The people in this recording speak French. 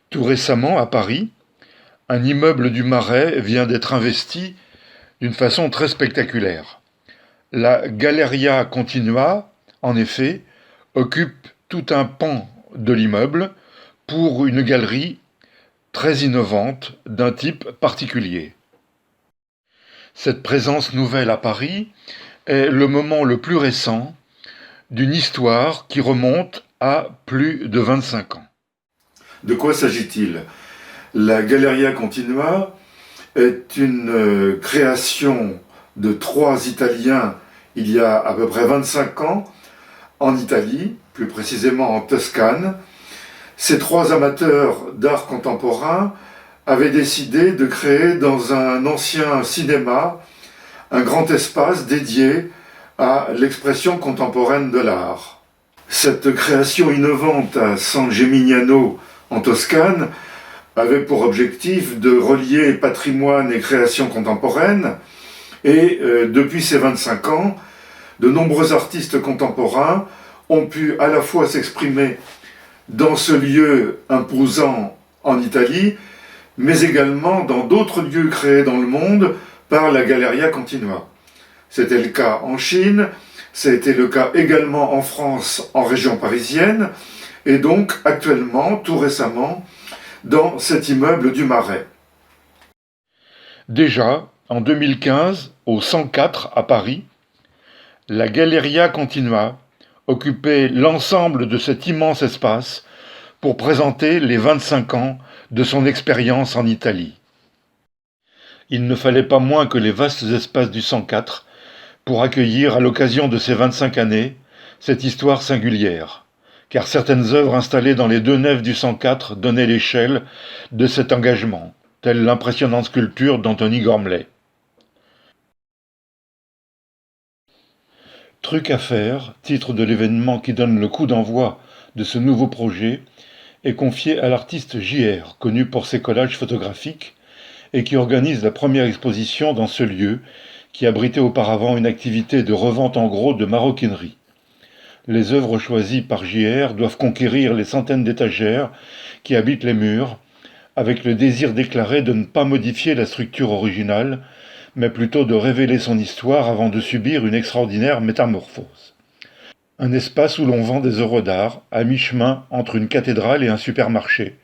Tout récemment, à Paris, un immeuble du Marais vient d'être investi d'une façon très spectaculaire. La Galleria Continua, en effet, occupe tout un pan de l'immeuble pour une galerie très innovante d'un type particulier. Cette présence nouvelle à Paris est le moment le plus récent d'une histoire qui remonte à plus de 25 ans. De quoi s'agit-il? La Galleria Continua est une création de trois Italiens il y a à peu près 25 ans en Italie, plus précisément en Toscane. Ces trois amateurs d'art contemporain avaient décidé de créer dans un ancien cinéma un grand espace dédié à l'expression contemporaine de l'art. Cette création innovante à San Gimignano en Toscane avait pour objectif de relier patrimoine et création contemporaine, et depuis ces 25 ans, de nombreux artistes contemporains ont pu à la fois s'exprimer dans ce lieu imposant en Italie, mais également dans d'autres lieux créés dans le monde par la Galleria Continua. C'était le cas en Chine, ça a été le cas également en France, en région parisienne, et donc actuellement, tout récemment, dans cet immeuble du Marais. Déjà, en 2015, au 104 à Paris, la Galleria Continua occupait l'ensemble de cet immense espace pour présenter les 25 ans de son expérience en Italie. Il ne fallait pas moins que les vastes espaces du 104 pour accueillir, à l'occasion de ces 25 années, cette histoire singulière, car certaines œuvres installées dans les deux nefs du 104 donnaient l'échelle de cet engagement, telle l'impressionnante sculpture d'Anthony Gormley. Truc à faire, titre de l'événement qui donne le coup d'envoi de ce nouveau projet, est confié à l'artiste JR, connu pour ses collages photographiques, et qui organise la première exposition dans ce lieu, qui abritait auparavant une activité de revente en gros de maroquinerie. Les œuvres choisies par JR doivent conquérir les centaines d'étagères qui habitent les murs, avec le désir déclaré de ne pas modifier la structure originale, mais plutôt de révéler son histoire avant de subir une extraordinaire métamorphose. Un espace où l'on vend des œuvres d'art, à mi-chemin entre une cathédrale et un supermarché,